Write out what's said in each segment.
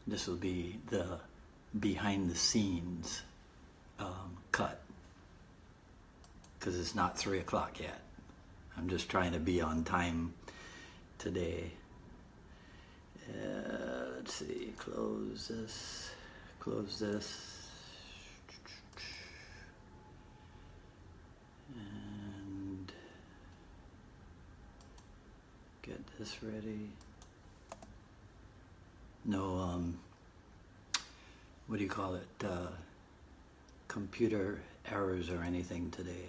This will be the behind the scenes cut, because it's not 3 o'clock yet. I'm just trying to be on time today. Let's see, close this, and get this ready. No, what do you call it? Computer errors or anything today.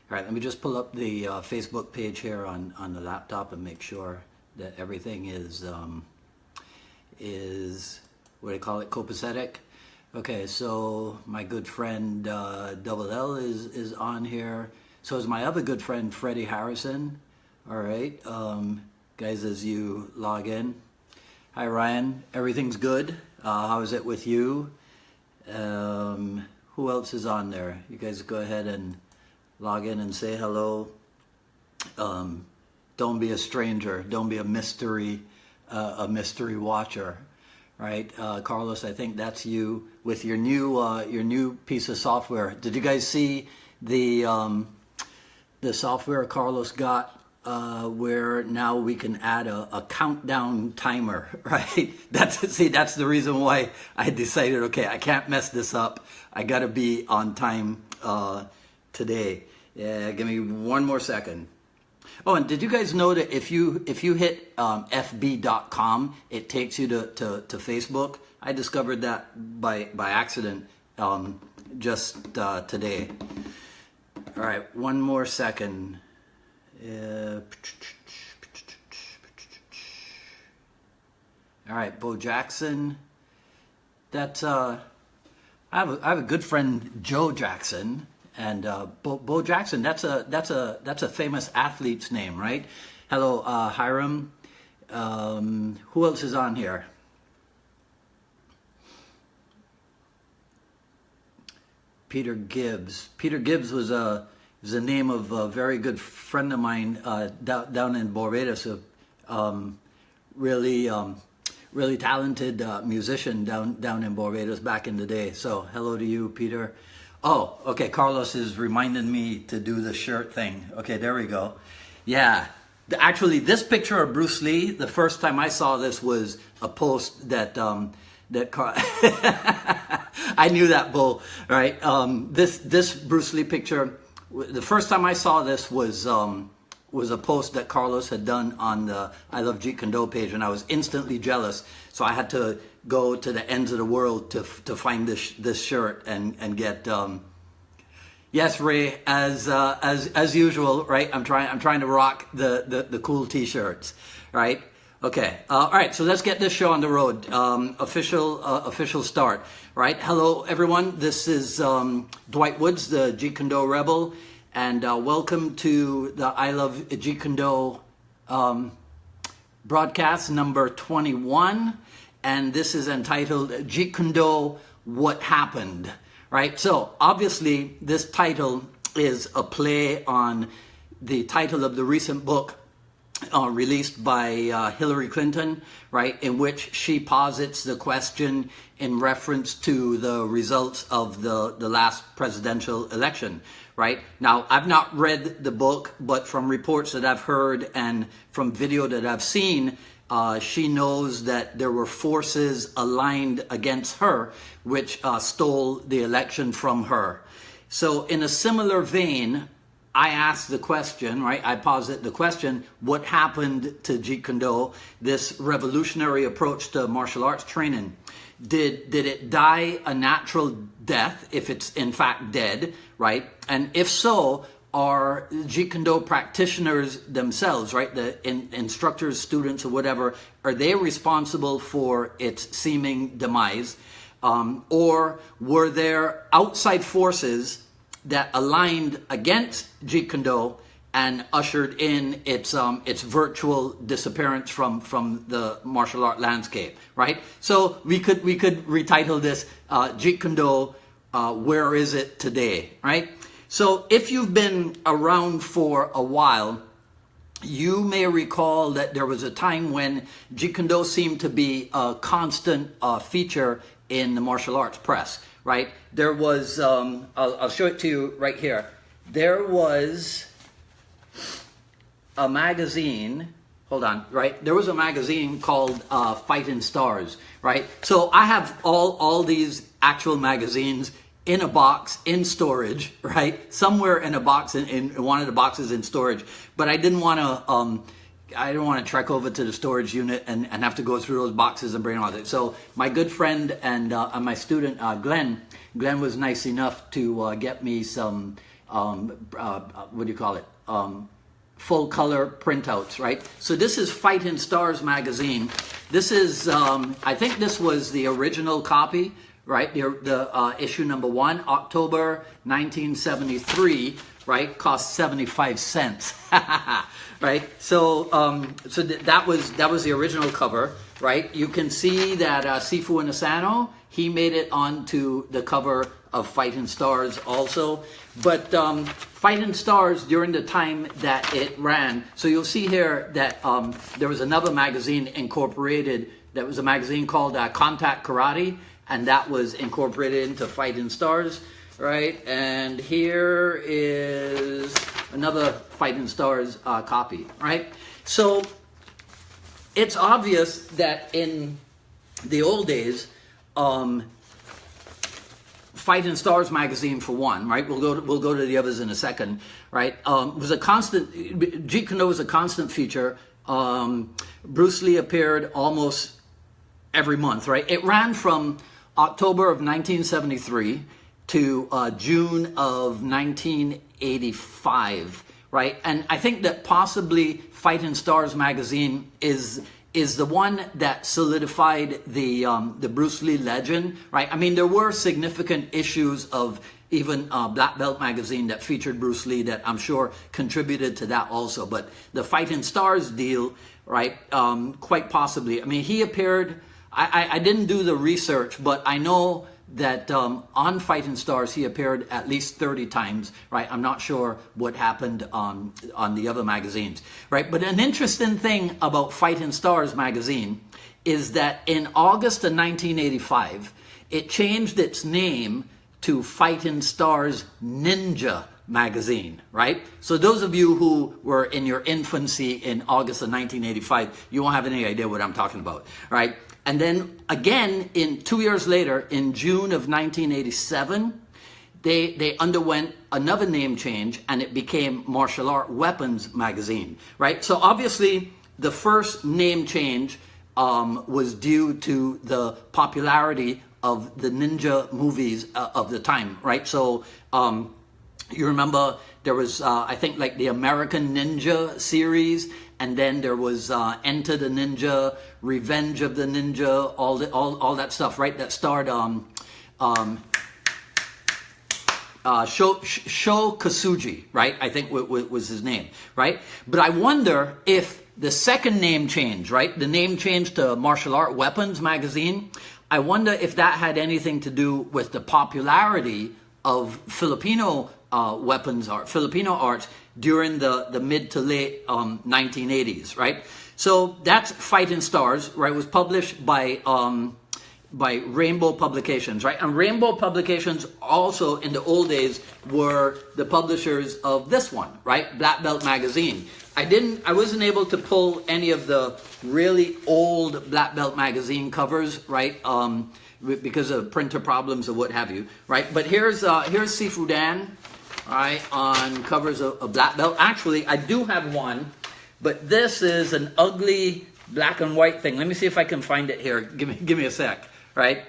All right, let me just pull up the Facebook page here on the laptop and make sure that everything is what do you call it, copacetic. Okay, so my good friend Double L is on here. So is my other good friend Freddie Harrison. All right, guys, as you log in. Hi Ryan, everything's good. How is it with you? Who else is on there? You guys go ahead and log in and say hello. Don't be a stranger. Don't be a mystery watcher, right? Carlos, I think that's you with your new piece of software. Did you guys see the software Carlos got? Where now we can add a countdown timer, right? That's the reason why I decided, okay, I can't mess this up. I gotta be on time today. Yeah, give me one more second. Oh, and did you guys know that if you hit fb.com, it takes you to Facebook? I discovered that by accident just today. All right, one more second. All right, Bo Jackson. That's I have a good friend, Joe Jackson, and Bo Jackson. That's a famous athlete's name, right? Hello, Hiram. Who else is on here? Peter Gibbs. Peter Gibbs was the name of a very good friend of mine down in Barbados, really talented musician down in Barbados back in the day. So hello to you, Peter. Oh, okay, Carlos is reminding me to do the shirt thing. Okay, there we go. Yeah, actually this picture of Bruce Lee, the first time I saw this was a post that I knew that, Bo, right? This Bruce Lee picture, the first time I saw this was a post that Carlos had done on the I Love Jeet Kune page, and I was instantly jealous. So I had to go to the ends of the world to find this shirt and get. Yes, Ray, as usual, right? I'm trying to rock the cool T-shirts, right? Okay, all right. So let's get this show on the road. Official start. Right. Hello, everyone. This is Dwight Woods, the Jeet Kune Rebel, and welcome to the I Love Jeet Kune broadcast number 21, and this is entitled Jeet Kune What Happened. Right. So obviously, this title is a play on the title of the recent book released by Hillary Clinton, right, in which she posits the question in reference to the results of the last presidential election, right? Now, I've not read the book, but from reports that I've heard and from video that I've seen, she knows that there were forces aligned against her, which stole the election from her. So in a similar vein, I asked the question, right? I posit the question, what happened to Jeet Kune, this revolutionary approach to martial arts training? Did it die a natural death, if it's in fact dead, right? And if so, are Jeet Kune practitioners themselves, right? The instructors, students, or whatever, are they responsible for its seeming demise? Or were there outside forces that aligned against Jeet Kune and ushered in its virtual disappearance from the martial art landscape, right? So we could retitle this Jeet Kune, where is it today, right? So if you've been around for a while, you may recall that there was a time when Jeet Kune seemed to be a constant feature in the martial arts press, right? There was, I'll show it to you right here. There was a magazine, hold on, right? There was a magazine called Fighting Stars, right? So I have all these actual magazines in a box in storage, right? Somewhere in a box in one of the boxes in storage. But I didn't want to trek over to the storage unit and have to go through those boxes and bring all that. So my good friend and my student Glenn was nice enough to get me some what do you call it? Full color printouts, right? So this is Fighting Stars magazine. This is I think this was the original copy, right? The issue number 1, October 1973, right? Cost 75 cents, right? So that was the original cover, right? You can see that Sifu Asano, he made it onto the cover of Fighting Stars also. But Fighting Stars, during the time that it ran, so you'll see here that there was another magazine incorporated. That was a magazine called Contact Karate, and that was incorporated into Fighting Stars, right? And here is another Fighting Stars copy, right? So it's obvious that in the old days, Fighting Stars magazine for one, right? We'll go to the others in a second, right? Was a constant. Jeet Kune was a constant feature. Bruce Lee appeared almost every month, right? It ran from October of 1973 to June of 1985, right? And I think that possibly Fighting Stars magazine is the one that solidified the Bruce Lee legend, right? I mean, there were significant issues of even Black Belt magazine that featured Bruce Lee that I'm sure contributed to that also. But the Fighting Stars deal, right, quite possibly. I mean, he appeared, I didn't do the research, but I know that on Fighting Stars he appeared at least 30 times, right? I'm not sure what happened on the other magazines, right? But an interesting thing about Fighting Stars magazine is that in August of 1985, it changed its name to Fighting Stars Ninja magazine, right? So those of you who were in your infancy in August of 1985, you won't have any idea what I'm talking about, right? And then again, 2 years later, in June of 1987, they underwent another name change, and it became Martial Art Weapons magazine, right? So obviously, the first name change was due to the popularity of the ninja movies of the time, right? So you remember there was, I think, like the American Ninja series, and then there was Enter the Ninja, Revenge of the Ninja, all that stuff, right? That starred Sho Kasuji, right? I think was his name, right? But I wonder if the second name change, right? The name change to Martial Art Weapons magazine. I wonder if that had anything to do with the popularity of Filipino weapons art, Filipino arts during the mid to late 1980s, right? So that's Fighting Stars, right? It was published by Rainbow Publications, right? And Rainbow Publications also in the old days were the publishers of this one, right? Black Belt magazine. I wasn't able to pull any of the really old Black Belt magazine covers, right? Because of printer problems or what have you, right? But here's Sifu Dan, right, on covers of Black Belt. Actually, I do have one, but this is an ugly black and white thing. Let me see if I can find it here. Give me a sec, right?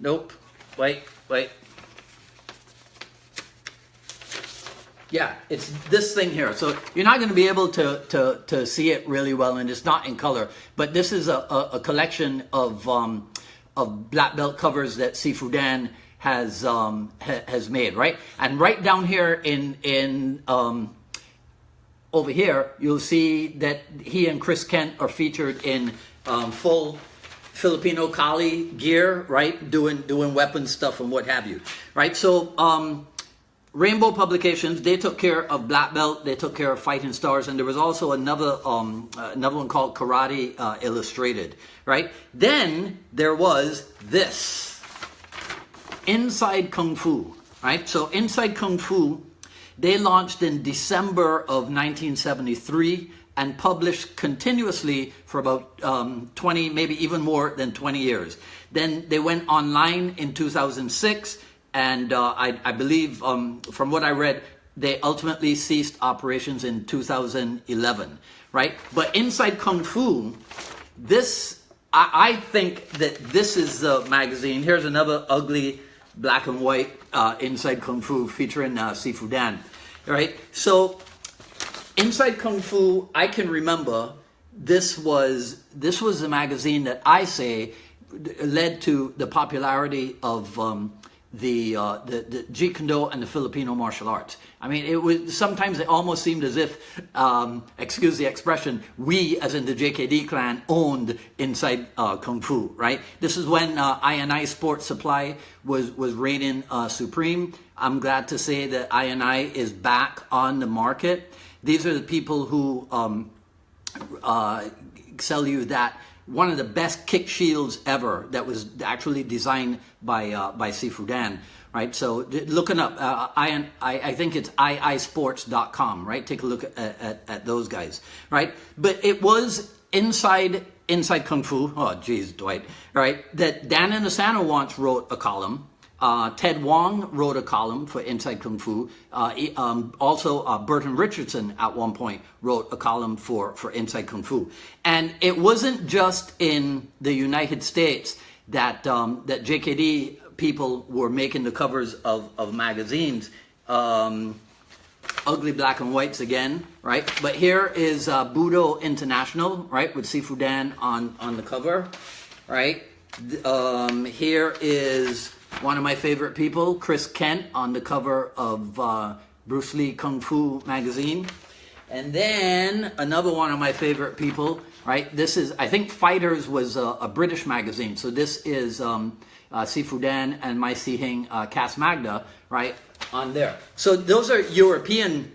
Nope. Wait. Yeah, it's this thing here. So you're not going to be able to see it really well, and it's not in color. But this is a collection of Black Belt covers that Sifu Dan has made, right? And right down here in over here, you'll see that he and Chris Kent are featured in full Filipino Kali gear, right? Doing weapons stuff and what have you, right? So Rainbow Publications, they took care of Black Belt, they took care of Fighting Stars, and there was also another one called Karate Illustrated, right? Then there was this, Inside Kung Fu, right? So Inside Kung Fu, they launched in December of 1973 and published continuously for about 20, maybe even more than 20 years. Then they went online in 2006, and I believe, from what I read, they ultimately ceased operations in 2011, right? But Inside Kung Fu, this, I think that this is the magazine. Here's another ugly black and white Inside Kung Fu featuring Sifu Dan, right? So Inside Kung Fu, I can remember this was the magazine that I say led to the popularity of the Jeet Kune and the Filipino martial arts. I mean, it was, sometimes it almost seemed as if, excuse the expression, we, as in the JKD clan, owned Inside Kung Fu, right? This is when I Sports Supply was reigning supreme. I'm glad to say that I is back on the market. These are the people who sell you that one of the best kick shields ever that was actually designed by Sifu Dan, right? So looking up, I think it's iisports.com, right? Take a look at those guys, right? But it was Inside Kung Fu, oh geez, Dwight, right? That Dan Inosanto once wrote a column. Ted Wong wrote a column for Inside Kung Fu. Also, Burton Richardson at one point wrote a column for Inside Kung Fu. And it wasn't just in the United States that that JKD people were making the covers of magazines. Ugly black and whites again, right? But here is Budo International, right, with Sifu Dan on the cover, right? Here is one of my favorite people, Chris Kent, on the cover of Bruce Lee Kung Fu magazine. And then another one of my favorite people, right? This is, I think Fighters was a British magazine. So this is Sifu Dan and Mai Si-hing Cas Magda, right, on there. So those are European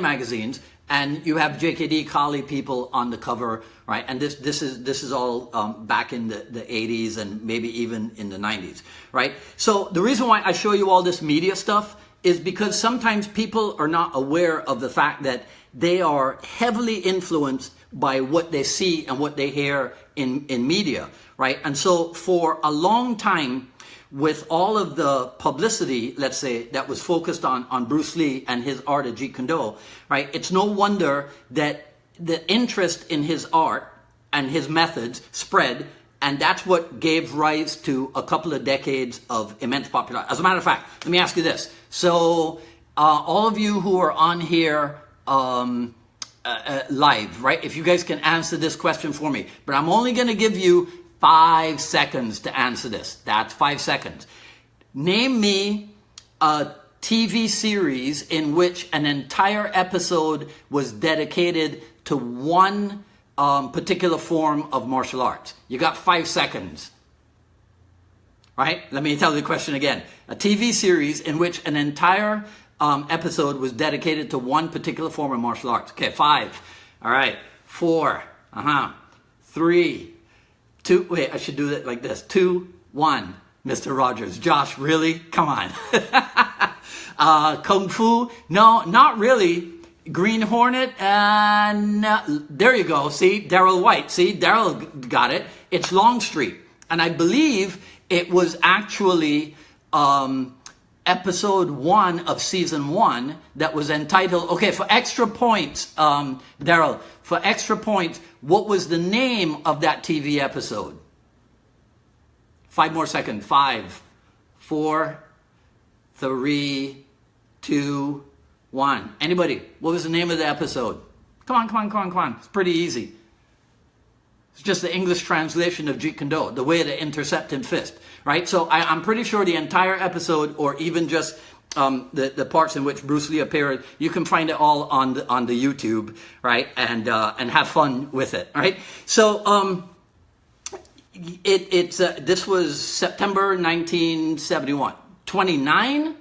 magazines. And you have JKD Kali people on the cover, right? And this is all back in the 80s and maybe even in the 90s, right? So the reason why I show you all this media stuff is because sometimes people are not aware of the fact that they are heavily influenced by what they see and what they hear in media, right? And so for a long time, with all of the publicity, let's say, that was focused on Bruce Lee and his art of Jeet Kune, right? It's no wonder that the interest in his art and his methods spread, and that's what gave rise to a couple of decades of immense popularity. As a matter of fact, let me ask you this. So all of you who are on here live, right? If you guys can answer this question for me, but I'm only going to give you 5 seconds to answer this. That's 5 seconds. Name me a TV series in which an entire episode was dedicated to one particular form of martial arts. You got 5 seconds. Right? Let me tell you the question again. A TV series in which an entire episode was dedicated to one particular form of martial arts. Okay, 5. All right. 4. 3. 2, wait, I should do it like this. 2, 1. Mr. Rogers. Josh, really? Come on. Kung Fu? No, not really. Green Hornet? There you go. See, Daryl White. See, Daryl got it. It's Longstreet. And I believe it was actually episode 1 of season 1 that was entitled, okay, for extra points, Daryl, for extra points, what was the name of that TV episode? 5 more seconds. 5, 4, 3, 2, 1. Anybody? What was the name of the episode? Come on. It's pretty easy. It's just the English translation of Jeet Kune, the way to intercept and fist, right? So I'm pretty sure the entire episode, or even just the parts in which Bruce Lee appeared, you can find it all on the YouTube, right? And have fun with it, right? So this was September 1971. 29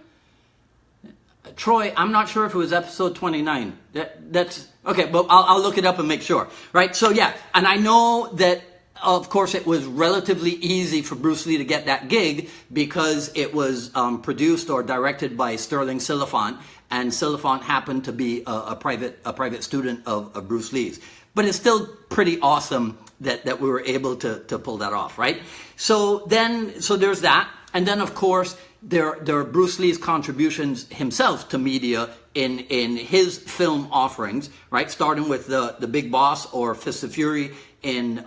Troy, I'm not sure if it was episode 29. That's okay, but I'll look it up and make sure, right? So yeah, and I know that, of course, it was relatively easy for Bruce Lee to get that gig because it was produced or directed by Sterling Silliphant, and Silliphant happened to be a private student of Bruce Lee's. But it's still pretty awesome that we were able to pull that off, right? So there's that, and then of course there are Bruce Lee's contributions himself to media in his film offerings, right? Starting with the Big Boss or Fist of Fury in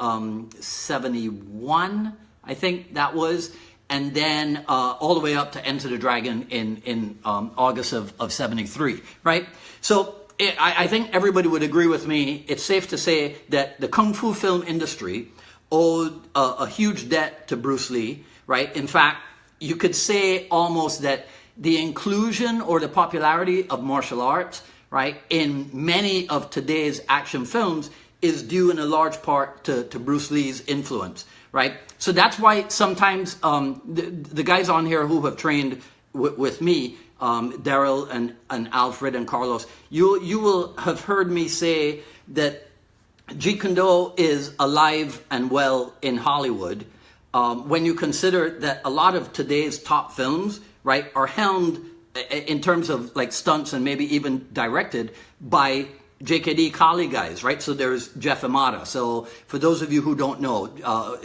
71, I think that was, and then all the way up to Enter the Dragon in August of 73, right? So I think everybody would agree with me. It's safe to say that the Kung Fu film industry owed a huge debt to Bruce Lee, right? In fact, you could say almost that the inclusion or the popularity of martial arts, right, in many of today's action films is due in a large part to Bruce Lee's influence, right? So that's why sometimes the guys on here who have trained with me, Daryl and Alfred and Carlos, you will have heard me say that Jeet Kune is alive and well in Hollywood when you consider that a lot of today's top films, right, are helmed in terms of like stunts and maybe even directed by JKD Kali guys, right? So there's Jeff Imada. So for those of you who don't know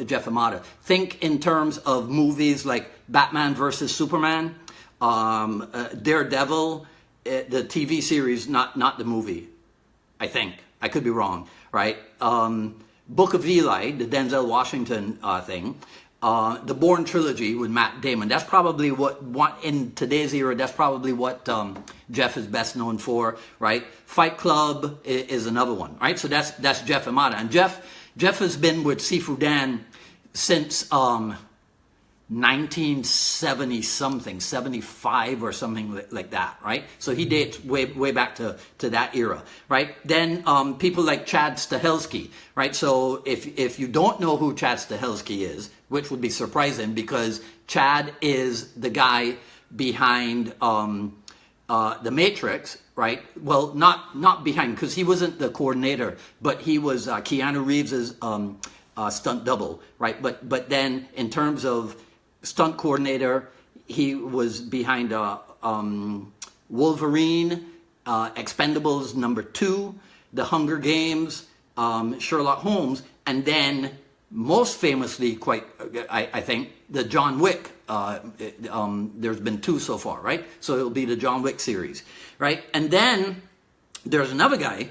Jeff Imada, think in terms of movies like Batman versus Superman, Daredevil, the TV series, not the movie, I think. I could be wrong, right? Book of Eli, the Denzel Washington thing. The Bourne trilogy with Matt Damon. That's probably what in today's era, that's probably what Jeff is best known for, right? Fight Club is another one, right? So that's Jeff Imada. And Jeff has been with Sifu Dan since 1970 something, 75 or something like that, right? So he dates way back to that era, right? Then people like Chad Stahelski, right? So if you don't know who Chad Stahelski is, which would be surprising because Chad is the guy behind The Matrix, right? Well, not behind, because he wasn't the coordinator, but he was Keanu Reeves's stunt double, right? But then in terms of stunt coordinator, he was behind Wolverine, Expendables #2, The Hunger Games, Sherlock Holmes, and then most famously, I think, the John Wick. There's been 2 so far, right? So it'll be the John Wick series, right? And then there's another guy,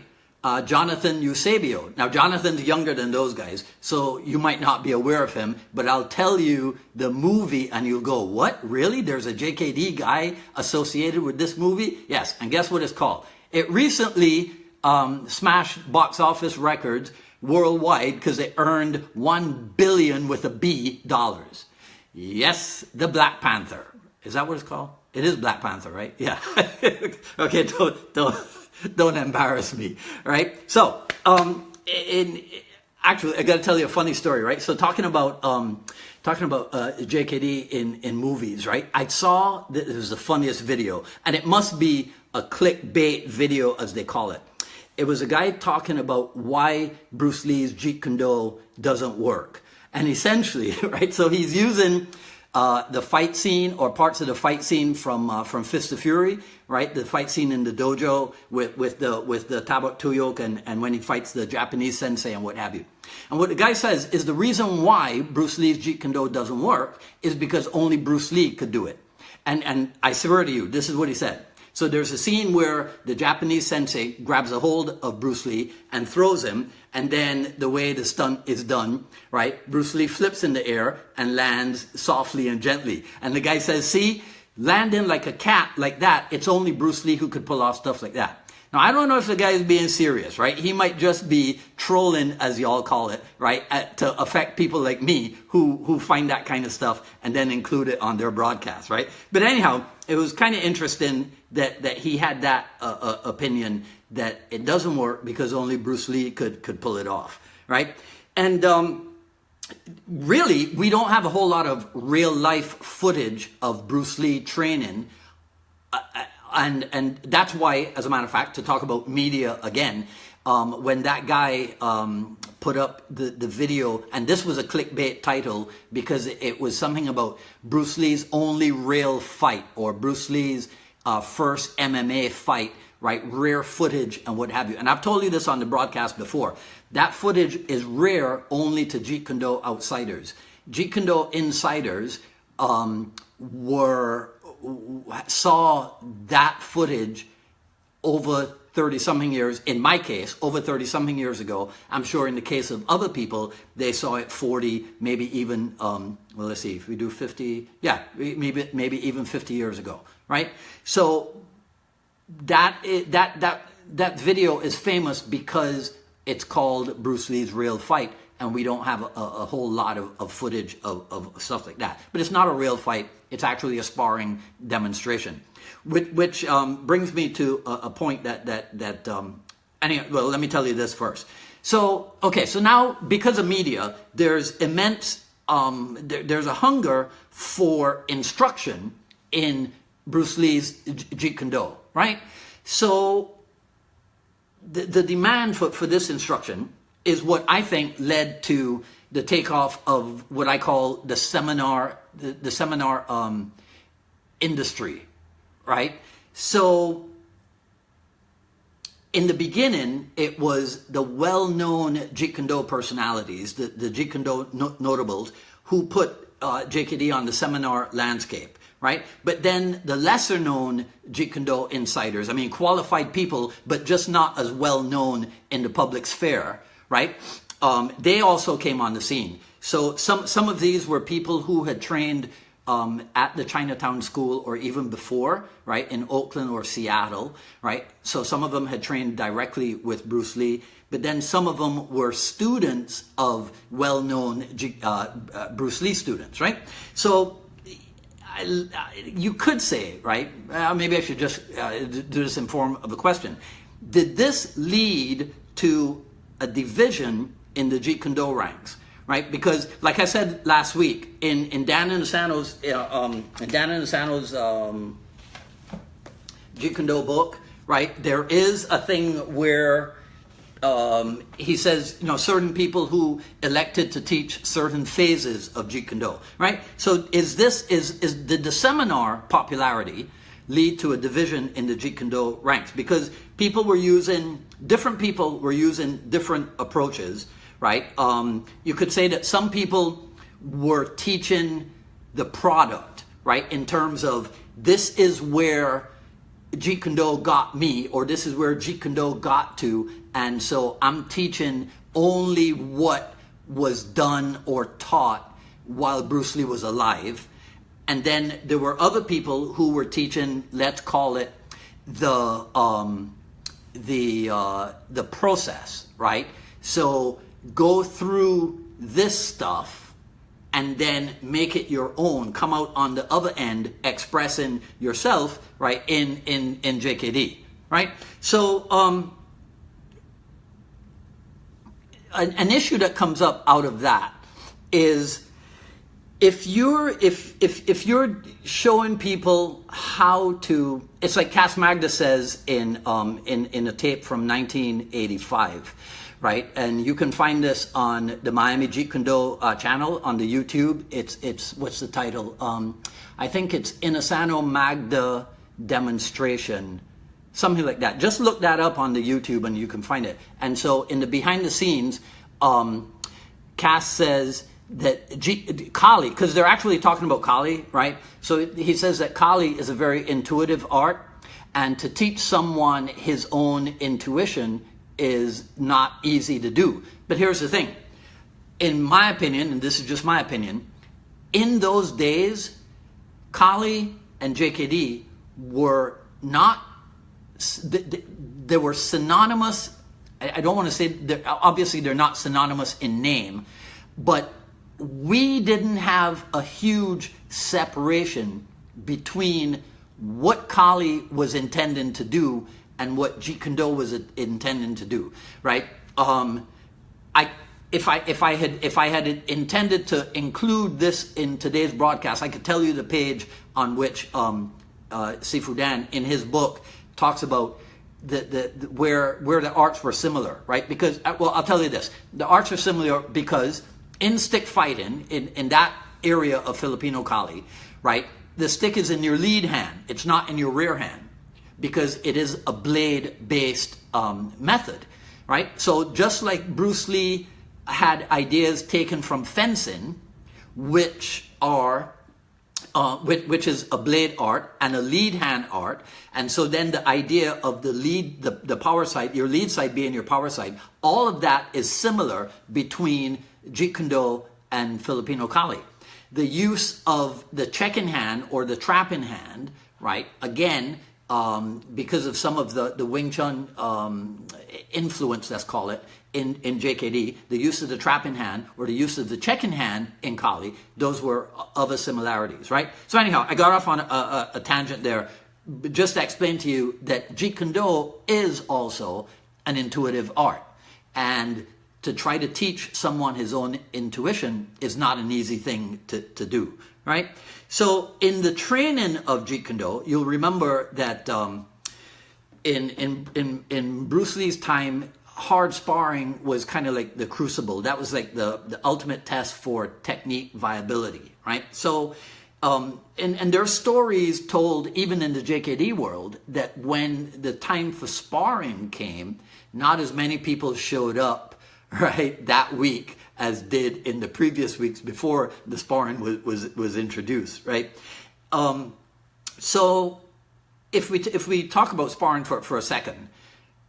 Jonathan Eusebio. Now, Jonathan's younger than those guys, so you might not be aware of him, but I'll tell you the movie and you'll go, what? Really? There's a JKD guy associated with this movie? Yes, and guess what it's called? It recently smashed box office records worldwide because it earned $1 billion with a B dollars. Yes, the Black Panther. Is that what it's called? It is Black Panther, right? Yeah. Okay, don't embarrass me, right? So, actually, I got to tell you a funny story, right? So, talking about JKD in movies, right? I saw this was the funniest video, and it must be a clickbait video, as they call it. It was a guy talking about why Bruce Lee's Jeet Kune doesn't work, and essentially, right? So he's using the fight scene or parts of the fight scene from Fist of Fury, right? The fight scene in the dojo with the Tabak Tuyok and when he fights the Japanese sensei and what have you. And what the guy says is the reason why Bruce Lee's Jeet Kune doesn't work is because only Bruce Lee could do it. And I swear to you, this is what he said. So there's a scene where the Japanese sensei grabs a hold of Bruce Lee and throws him, and then the way the stunt is done, right? Bruce Lee flips in the air and lands softly and gently. And the guy says, see, landing like a cat like that, it's only Bruce Lee who could pull off stuff like that. Now, I don't know if the guy is being serious, right? He might just be trolling, as y'all call it, right? To affect people like me who find that kind of stuff and then include it on their broadcast, right? But anyhow, it was kind of interesting that he had that opinion that it doesn't work because only Bruce Lee could pull it off, right? And really, we don't have a whole lot of real life footage of Bruce Lee training and that's why, as a matter of fact, to talk about media again, when that guy put up the video, and this was a clickbait title because it was something about Bruce Lee's only real fight, or Bruce Lee's first MMA fight, right? Rare footage and what have you. And I've told you this on the broadcast before. That footage is rare only to Jeet Kune Do outsiders. Jeet Kune Do insiders saw that footage over 30-something years. In my case, over 30-something years ago. I'm sure in the case of other people, they saw it 40, maybe even, well, let's see, if we do 50, yeah, maybe even 50 years ago, right? So that video is famous because it's called Bruce Lee's Real Fight, and we don't have a whole lot of footage of stuff like that. But it's not a real fight. It's actually a sparring demonstration, which brings me to a point anyway, well, let me tell you this first. So, okay, so now because of media, there's immense, there's a hunger for instruction in Bruce Lee's Jeet Kune Do, right? So the demand for this instruction is what I think led to the takeoff of what I call the seminar industry, right? So in the beginning, it was the well-known Jeet Kune Do personalities, the Jeet Kune Do notables, who put JKD on the seminar landscape, right? But then the lesser-known Jeet Kune Do insiders, I mean qualified people, but just not as well-known in the public sphere, right? They also came on the scene. So some of these were people who had trained at the Chinatown School or even before, right, in Oakland or Seattle, right? So some of them had trained directly with Bruce Lee, but then some of them were students of well-known Bruce Lee students, right? So you could say, right, maybe I should just do this in form of a question. Did this lead to a division in the Jeet Kune Do ranks, right? Because, like I said last week, in Dan Inosanto's Jeet Kune Do book, right, there is a thing where he says, you know, certain people who elected to teach certain phases of Jeet Kune Do, right? So did the seminar popularity lead to a division in the Jeet Kune Do ranks? Because different people were using different approaches, right? You could say that some people were teaching the product, right? In terms of, this is where Jeet Kune Do got me, or this is where Jeet Kune Do got to, and so I'm teaching only what was done or taught while Bruce Lee was alive. And then there were other people who were teaching, let's call it the process, right? So go through this stuff and then make it your own. Come out on the other end expressing yourself, right, in JKD, right? So an issue that comes up out of that is, if you're showing people how to, it's like Cass Magda says in a tape from 1985, right? And you can find this on the Miami Jeet Kune Do channel on the YouTube. It's what's the title? I think it's Inosanto Magda Demonstration, something like that. Just look that up on the YouTube and you can find it. And so in the behind the scenes, Cass says that Kali, because they're actually talking about Kali, right? So he says that Kali is a very intuitive art, and to teach someone his own intuition is not easy to do. But here's the thing. In my opinion, and this is just my opinion, in those days, Kali and JKD were not, they were synonymous. I don't want to say, obviously they're not synonymous in name, but we didn't have a huge separation between what Kali was intending to do and what Jeet Kune Do was intending to do, right? If I had intended to include this in today's broadcast, I could tell you the page on which Sifu Dan, in his book, talks about where the arts were similar, right? Because, well, I'll tell you this. The arts are similar because in stick fighting, in that area of Filipino Kali, right, the stick is in your lead hand. It's not in your rear hand because it is a blade-based method, right? So just like Bruce Lee had ideas taken from fencing, which is a blade art and a lead hand art, and so then the idea of the power side, your lead side being your power side, all of that is similar between Jeet Kune and Filipino Kali. The use of the check-in hand or the trap-in hand, right? Again, because of some of the Wing Chun influence, let's call it, in JKD, the use of the trap-in hand or the use of the check-in hand in Kali, those were other similarities, right? So anyhow, I got off on a tangent there, just to explain to you that Jeet Kune is also an intuitive art. And to try to teach someone his own intuition is not an easy thing to do, right? So in the training of Jeet Kune, you'll remember that in Bruce Lee's time, hard sparring was kind of like the crucible. That was like the ultimate test for technique viability, right? So, and there are stories told even in the JKD world that when the time for sparring came, not as many people showed up, right, that week as did in the previous weeks before the sparring was introduced, right? So if we talk about sparring for a second,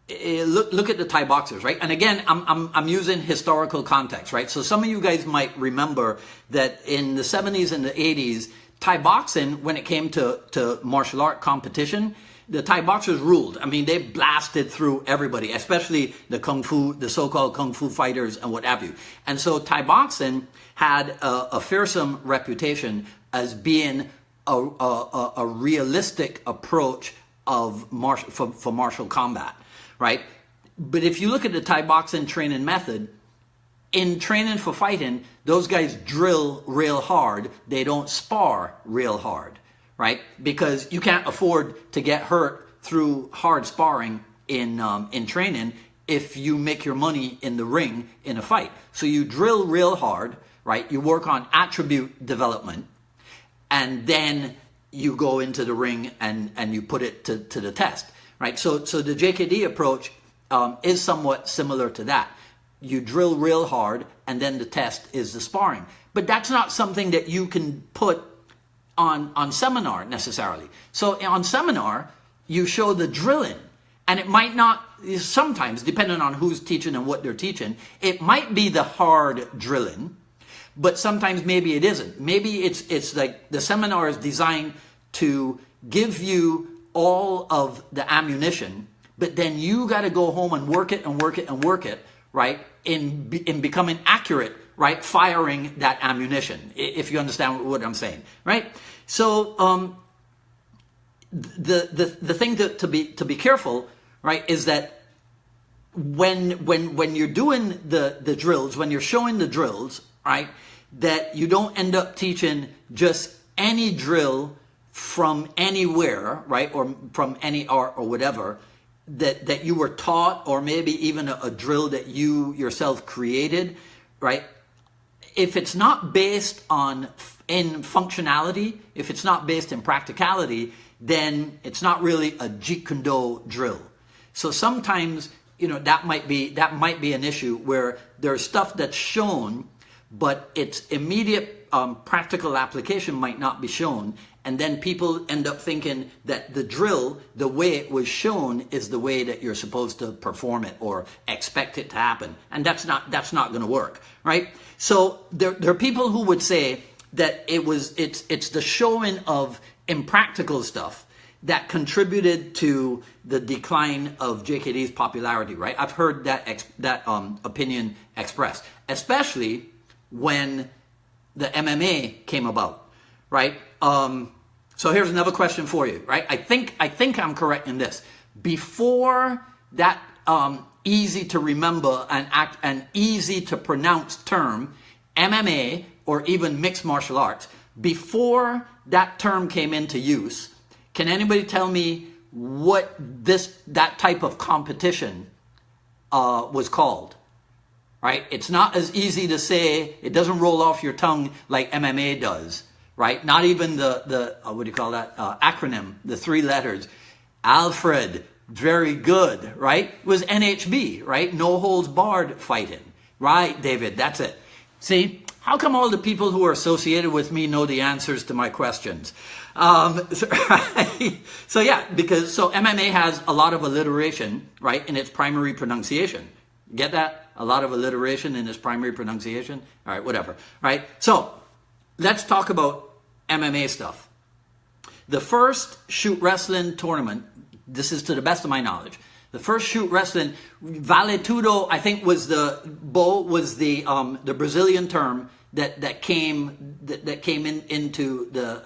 look at the Thai boxers, right? And again, I'm using historical context, right? So some of you guys might remember that in the 70s and the 80s, Thai boxing, when it came to martial art competition, the Thai boxers ruled. I mean, they blasted through everybody, especially the so-called kung fu fighters and what have you. And so Thai boxing had a fearsome reputation as being a realistic approach for martial combat, right? But if you look at the Thai boxing training method, in training for fighting, those guys drill real hard. They don't spar real hard, right? Because you can't afford to get hurt through hard sparring in training if you make your money in the ring in a fight. So you drill real hard, right? You work on attribute development, and then you go into the ring and you put it to the test, right? So the JKD approach is somewhat similar to that. You drill real hard, and then the test is the sparring. But that's not something that you can put on seminar necessarily. So on seminar, you show the drilling, and it might not, sometimes, depending on who's teaching and what they're teaching, it might be the hard drilling, but sometimes maybe it isn't. Maybe it's like the seminar is designed to give you all of the ammunition, but then you got to go home and work it and work it and work it, right, in becoming accurate, right, firing that ammunition, if you understand what I'm saying, right? So the thing to be careful, right, is that when you're doing the drills, when you're showing the drills, right, that you don't end up teaching just any drill from anywhere, right, or from any art or whatever, that you were taught, or maybe even a drill that you yourself created, right? If it's not based in functionality, if it's not based in practicality, then it's not really a Jeet Kune drill. So sometimes, you know, that might be an issue where there's stuff that's shown, but its immediate practical application might not be shown, and then people end up thinking that the drill, the way it was shown, is the way that you're supposed to perform it or expect it to happen, and that's not going to work, right? So there are people who would say that it's the showing of impractical stuff that contributed to the decline of JKD's popularity, right? I've heard that opinion expressed, especially when the MMA came about, right? So here's another question for you, right? I think I'm correct in this. Before that easy to remember and easy to pronounce term, MMA, or even mixed martial arts, before that term came into use, Can anybody tell me what that type of competition was called? Right? It's not as easy to say. It doesn't roll off your tongue like MMA does. Right? Not even the what do you call that acronym? The 3 letters. Alfred, very good. Right? It was NHB. Right? No holds barred fighting. Right, David? That's it. See? How come all the people who are associated with me know the answers to my questions? So yeah, because MMA has a lot of alliteration, right, in its primary pronunciation. Get that? A lot of alliteration in its primary pronunciation. All right, whatever. Right? So let's talk about MMA stuff. The first shoot wrestling tournament, this is to the best of my knowledge, the first shoot wrestling, vale tudo, I think was the Brazilian term that came into the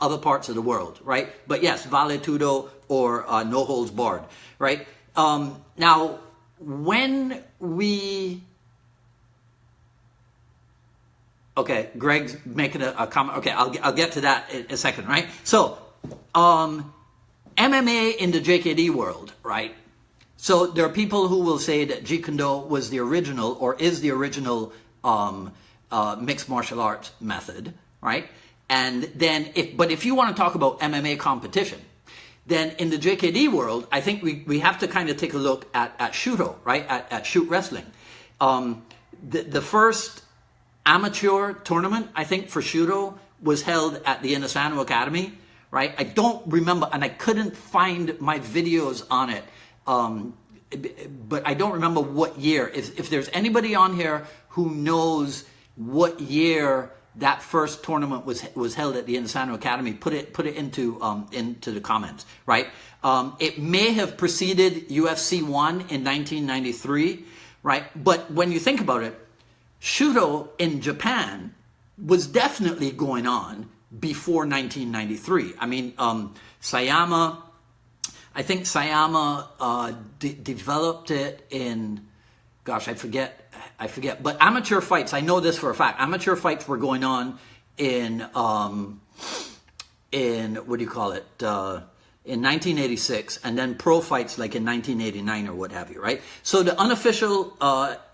other parts of the world, right? But yes, vale tudo or no holds barred, right? Now, when we, okay, Greg's making a comment. Okay, I'll get to that in a second, right? So, MMA in the JKD world, right? So there are people who will say that Jeet Kune was the original or is the original mixed martial arts method, right? And then, if you want to talk about MMA competition, then in the JKD world, I think we have to kind of take a look at Shuto, right? At shoot wrestling. The first amateur tournament, I think, for Shuto was held at the Inasano Academy, right? I don't remember, and I couldn't find my videos on it. But I don't remember what year. If there's anybody on here who knows what year that first tournament was held at the Inasano Academy, put it into the comments, right? It may have preceded UFC 1 in 1993, right? But when you think about it, Shuto in Japan was definitely going on before 1993. I mean, Sayama, I think Sayama developed it in, gosh, I forget. But amateur fights, I know this for a fact. Amateur fights were going on in what do you call it? In 1986, and then pro fights like in 1989 or what have you, right? So the unofficial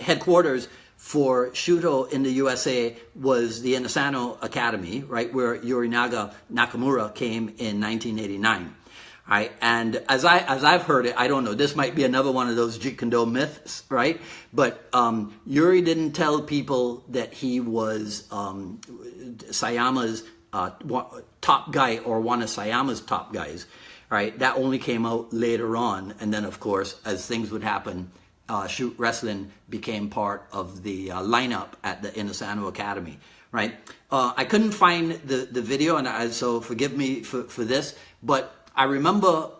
headquarters for Shuto in the USA was the Inasano Academy, right, where Yorinaga Nakamura came in 1989. Right, and as I've heard it, I don't know, this might be another one of those Jeet Kune myths, right? But Yuri didn't tell people that he was Sayama's top guy or one of Sayama's top guys, right? That only came out later on, and then of course, as things would happen, shoot wrestling became part of the lineup at the Inasano Academy, right? I couldn't find the video, and so forgive me for this, but I remember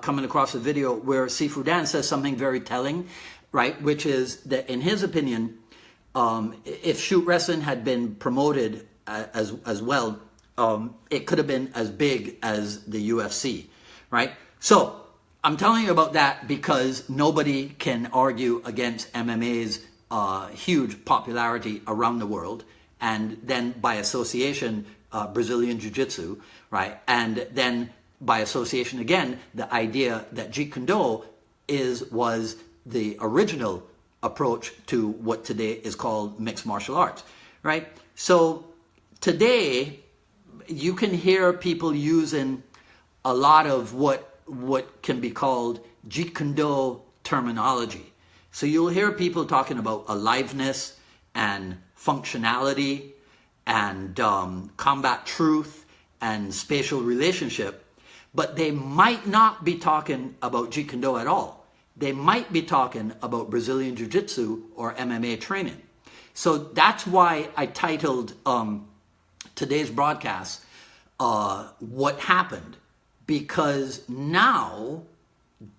coming across a video where Sifu Dan says something very telling, right? Which is that in his opinion, if shoot wrestling had been promoted as well, it could have been as big as the UFC, right? So I'm telling you about that because nobody can argue against MMA's huge popularity around the world, and then by association, Brazilian Jiu-Jitsu, right? And then by association again, the idea that Jeet Kune was the original approach to what today is called mixed martial arts, right? So today, you can hear people using a lot of what can be called Jeet Kune terminology. So you'll hear people talking about aliveness and functionality and combat truth and spatial relationship, but they might not be talking about Jeet Kune at all. They might be talking about Brazilian Jiu-Jitsu or MMA training. So that's why I titled today's broadcast, What Happened? Because now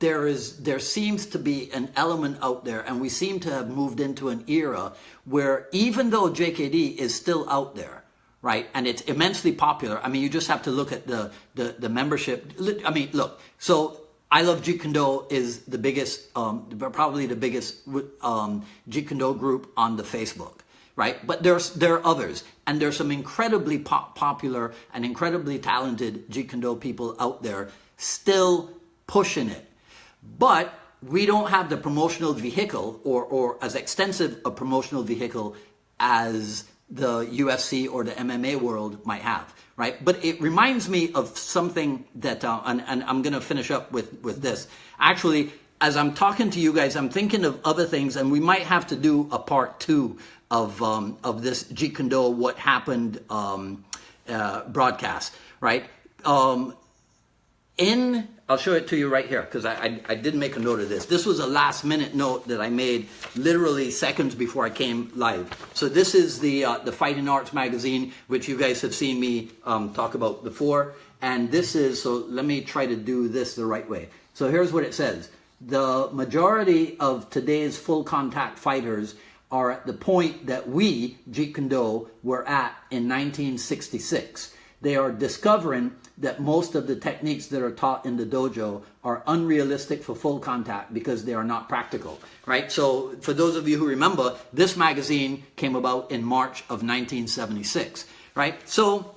there seems to be an element out there, and we seem to have moved into an era where even though JKD is still out there, right, and it's immensely popular. I mean, you just have to look at the membership. I mean, look. So I Love Jeet Kune is the biggest, probably the biggest Jeet Kune group on the Facebook, right? But there are others, and there's some incredibly popular and incredibly talented Jeet Kune Do people out there still pushing it. But we don't have the promotional vehicle or as extensive a promotional vehicle as the UFC or the MMA world might have, right? But it reminds me of something that, and I'm going to finish up with this. Actually, as I'm talking to you guys, I'm thinking of other things, and we might have to do a part 2 of this Jeet Kune Do What Happened broadcast, right? I'll show it to you right here, because I did make a note of this. This was a last minute note that I made literally seconds before I came live. So this is the Fighting Arts magazine, which you guys have seen me talk about before. And this is, so let me try to do this the right way. So here's what it says. The majority of today's full contact fighters are at the point that we, Jeet Kune Do, were at in 1966. They are discovering that most of the techniques that are taught in the dojo are unrealistic for full contact because they are not practical, right? So for those of you who remember, this magazine came about in March of 1976, right? So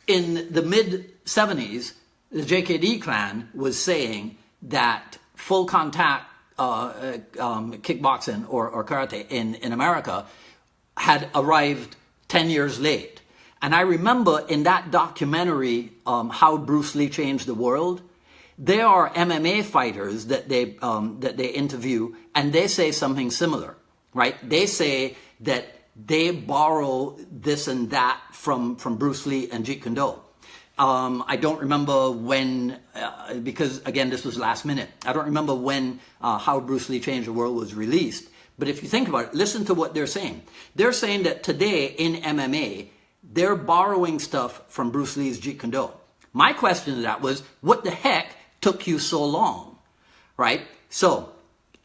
in the mid-70s, the JKD clan was saying that full contact kickboxing or karate in America had arrived 10 years late. And I remember in that documentary, How Bruce Lee Changed the World, there are MMA fighters that they interview, and they say something similar, right? They say that they borrow this and that from Bruce Lee and Jeet Kune Do. I don't remember when, because again, this was last minute. I don't remember when How Bruce Lee Changed the World was released. But if you think about it, listen to what they're saying. They're saying that today in MMA, they're borrowing stuff from Bruce Lee's Jeet Kune Do. My question to that was, what the heck took you so long, right? So,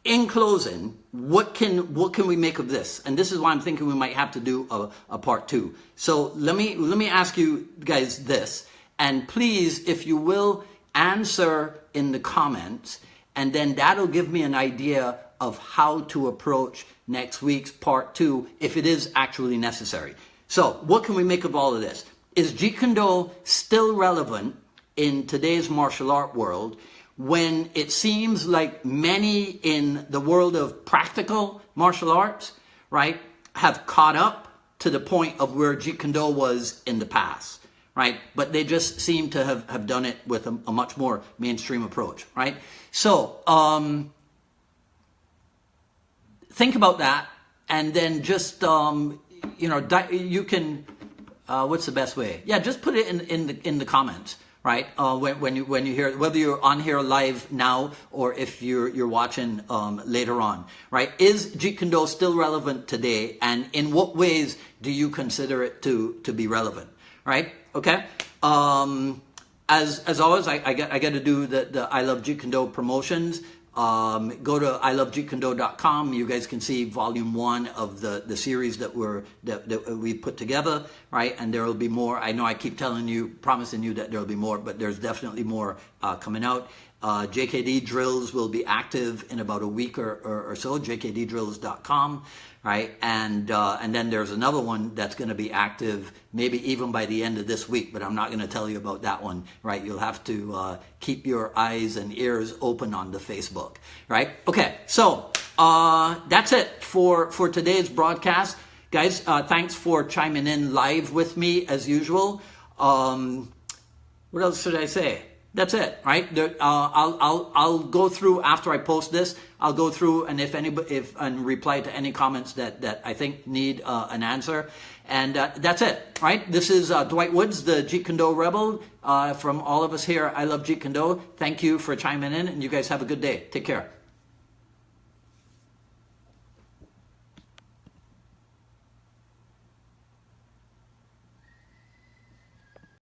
in closing, what can we make of this? And this is why I'm thinking we might have to do a part 2. So let me ask you guys this, and please, if you will, answer in the comments, and then that'll give me an idea of how to approach next week's part 2 if it is actually necessary. So, what can we make of all of this? Is Jeet Kune Do still relevant in today's martial art world when it seems like many in the world of practical martial arts, right, have caught up to the point of where Jeet Kune Do was in the past, right? But they just seem to have done it with a much more mainstream approach, right? So, think about that, and then just, you can, what's the best way? Yeah, just put it in the comments, right? When you hear, whether you're on here live now or if you're watching later on, right? Is Jeet Kune Do still relevant today, and in what ways do you consider it to be relevant, right? Okay. As always, I got to do the I Love Jeet Kune Do promotions. Go to ilovejeetkunዶ.com. You guys can see volume 1 of the series that we put together, right? And there will be more. I know I keep promising you that there will be more, but there's definitely more coming out. JKD drills will be active in about a week or so. jkddrills.com, right? And then there's another one that's going to be active maybe even by the end of this week, but I'm not going to tell you about that one, right? You'll have to keep your eyes and ears open on the Facebook, right? Okay, so that's it for today's broadcast. Guys, thanks for chiming in live with me as usual. What else should I say? That's it, right? I'll go through after I post this. I'll go through and and reply to any comments that I think need an answer, and that's it, right? This is Dwight Woods, the Jeet Kune Do Rebel. From all of us here, I Love Jeet Kune Do. Thank you for chiming in, and you guys have a good day. Take care.